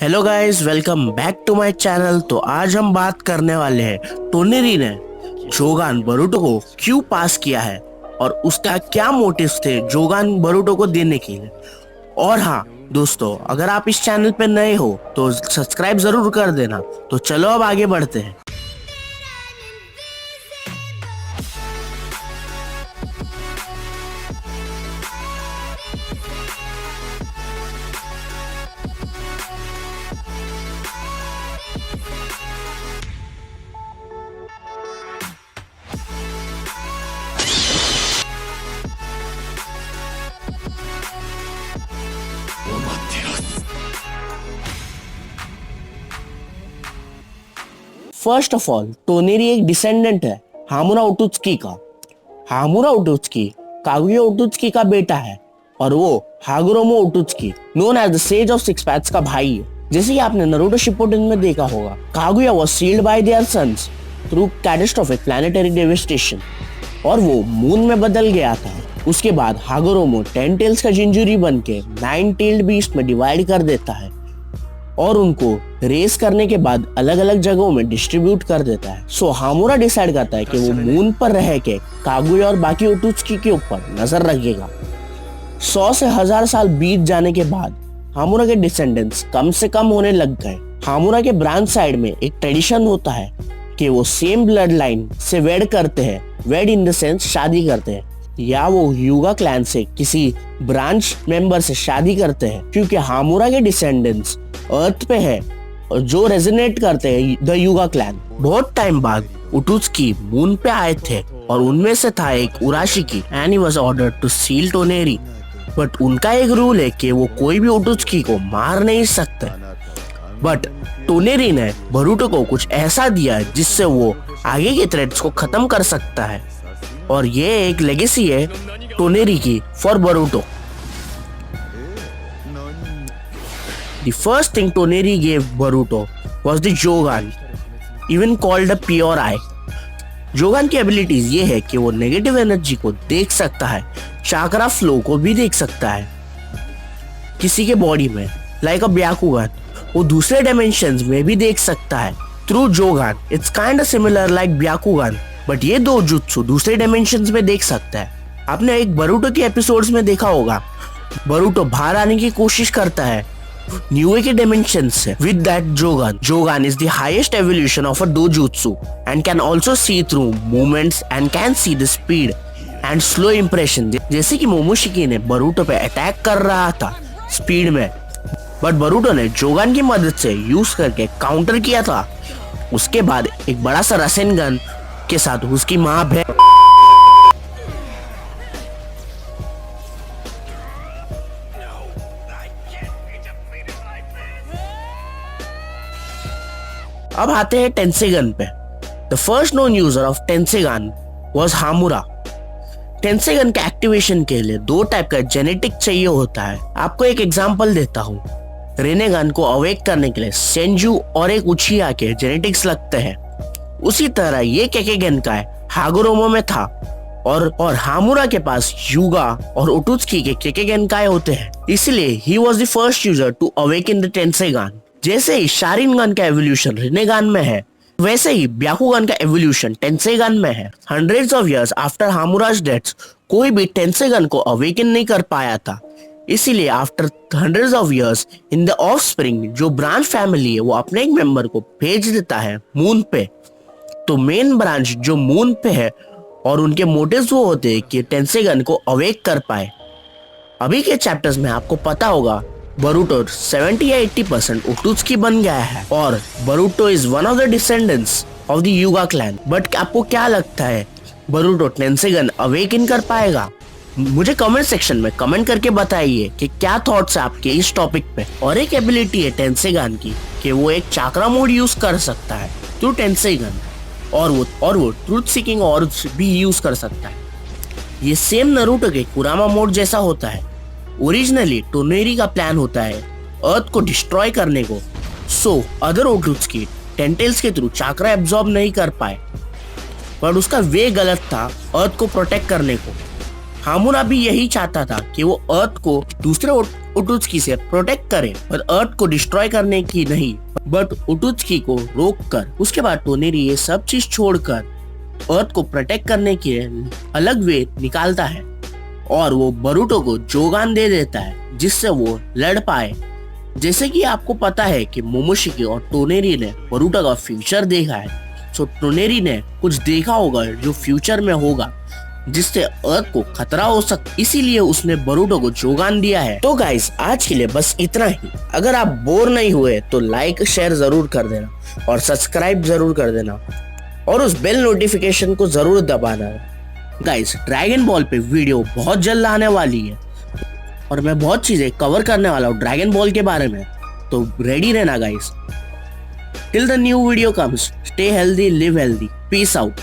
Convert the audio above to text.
Hello guys, welcome back to my channel. तो आज हम बात करने वाले हैं टोनेरी ने जोगान बोरुटो को क्यों पास किया है और उसका क्या मोटिव्स थे जोगान बोरुटो को देने के लिए। और हाँ दोस्तों, अगर आप इस चैनल पे नए हो तो सब्सक्राइब जरूर कर देना। तो चलो अब आगे बढ़ते हैं। फर्स्ट ऑफ ऑल, टोनेरी एक डिसेंडेंट है हामुरा ओटुत्सुकी का। हामुरा ओटुत्सुकी कागुया ओटुत्सुकी का बेटा है और वो Hagoromo Otsutsuki known as the sage of six paths का भाई है। जैसे कि आपने नारुतो शिपुडेन में देखा होगा, Kaguya was sealed by their sons through catastrophic planetary devastation और वो मून में बदल गया था। उसके बाद हागुरोमो 10 टेल्स का जिंजुरी बन के 9 टेल्ड बीस्ट में डिवाइड कर देता है और उनको रेस करने के बाद अलग अलग जगहों में डिस्ट्रीब्यूट कर देता है। सो हामुरा डिसाइड करता है कि वो मून पर रह के कागुया और बाकी ओटुत्सुकी के ऊपर नजर रखेगा। 100 से 1000 साल बीत जाने के बाद हामुरा के डिसेंडेंट्स कम से कम होने लग गए। हामुरा के ब्रांच साइड में एक ट्रेडिशन होता है कि वो सेम ब्लड लाइन से वेड करते हैं। वेड इन द सेंस शादी करते हैं, या वो ह्यूगा क्लैन से किसी ब्रांच मेंबर से शादी करते हैं, क्योंकि हामुरा के डिसेंडेंट्स अर्थ पे है और जो रेजोनेट करते हैं द ह्यूगा क्लैन। बहुत टाइम बाद ओटुत्सुकी मून पे आए थे और उनमें से था एक Urashiki and he was ordered to seal Toneri. But उनका एक रूल है कि वो कोई भी ओटुत्सुकी को मार नहीं सकते। बट टोनेरी ने बोरुटो को कुछ ऐसा दिया जिससे वो आगे के थ्रेट्स को खत्म कर सकता है, और ये एक लेगेसी है टोनेरी की for Boruto. The first thing Toneri gave Boruto was the Jogan, even called a Pure Eye. जोगान की एबिलिटीज ये है कि वो नेगेटिव एनर्जी को देख सकता है, चाक्रा फ्लो को भी देख सकता है किसी के बॉडी में, लाइक अ ब्याकुगान। वो दूसरे डायमेंशंस में भी देख सकता है through Jougan. It's kind similar like Byakugan, but ये दो जुत्सु दूसरे डायमेंशंस में देख सकता है। आपने एक बोरुटो के एपिसोड्स में देखा होगा, बोरुटो बाहर आने की कोशिश करता है न्यू के dimensions से with that Jogan. Jogan is the highest evolution of a dojutsu and can also see through movements and can see the speed and slow impression. जैसे कि मोमोशिकी ने बोरुटो पे अटैक कर रहा था स्पीड में, बट बोरुटो ने जोगान की मदद से यूज करके काउंटर किया था। उसके बाद एक बड़ा सा रसेनगन के साथ उसकी माँ अब आते हैं टेंसेगन पे। The first known user of Tenseigan was Hamura. Tenseigan के एक्टिवेशन के लिए 2 टाइप का जेनेटिक चाहिए होता है। आपको एक एग्जांपल देता हूँ। रेनेगन को अवेक करने के लिए सेंजू और एक उचिया के जेनेटिक्स लगते हैं। उसी तरह ये केकेगन का हागुरोमो में था और हामुरा के पास ह्यूगा और ओटुत्सुकी के केकेगन काय होते हैं। इसलिए he was the first user to awaken the Tenseigan. जैसे ही शारिनगन का एवोल्यूशन रिनेगान में है, वैसे ही ब्याकुगन का एवोल्यूशन टेंसेगन में है। Hundreds of years after Hamura's death कोई भी टेंसेगन को अवेकन नहीं कर पाया था। इसीलिए after hundreds of years in the offspring जो ब्रांच फैमिली है वो अपने एक मेंबर को भेज देता है मून पे। तो मेन ब्रांच जो मून पे है और उनके मोटिव्स वो होते हैं कि टेंसेगन को अवेक कर पाए। अभी के चैप्टर्स में आपको पता होगा बोरुटो 70 या 80% ओटुत्सुकी बन गया है और Boruto is one of the descendants of the ह्यूगा clan. But आपको क्या लगता है, बोरुटो टेंसेगन अवेकन कर पाएगा? मुझे कमेंट सेक्शन में कमेंट करके बताइए कि क्या थॉट्स है आपके इस टॉपिक पे। और एक एबिलिटी है टेंसेगन की कि वो एक चाक्रा मोड यूज कर सकता है थ्रू टेंसेगन, और वो ट्रूथ सीकिंग ऑर्ब्स भी यूज कर सकता है। ये सेम नारुतो के कुरामा मोड जैसा होता है। ओरिजिनली टोनेरी का प्लान होता है अर्थ को डिस्ट्रॉय करने को, सो अदर ओटुत्सुकी 10 टेल्स के थ्रू चाक्रा एब्जॉर्ब नहीं कर पाए, पर उसका वे गलत था अर्थ को प्रोटेक्ट करने को। हामुरा भी यही चाहता था कि वो अर्थ को दूसरे उटुत्सुकी से प्रोटेक्ट करे और अर्थ को डिस्ट्रॉय करने की नहीं, बट उटुत्सुकी को रोक कर उसके बाद टोनेरी ये सब चीज छोड़कर अर्थ को प्रोटेक्ट करने के अलग वे निकालता है और वो बोरुटो को जोगान दे देता है जिससे वो लड़ पाए। जैसे कि आपको पता है कि मोमोशिकी और टोनेरी ने बोरुटो का फ्यूचर देखा है, सो टोनेरी ने कुछ देखा होगा जो फ्यूचर में होगा जिससे अर्थ को खतरा हो सकता, इसीलिए उसने बोरुटो को जोगान दिया है। तो गाइस आज के लिए बस इतना ही। अगर आप बोर नहीं हुए तो लाइक शेयर जरूर कर देना और सब्सक्राइब जरूर कर देना और उस बेल नोटिफिकेशन को जरूर दबाना। गाइस ड्रैगन बॉल पे वीडियो बहुत जल्द आने वाली है और मैं बहुत चीजें कवर करने वाला हूँ ड्रैगन बॉल के बारे में, तो रेडी रहना guys. Till the new video comes, stay healthy, live healthy, peace out.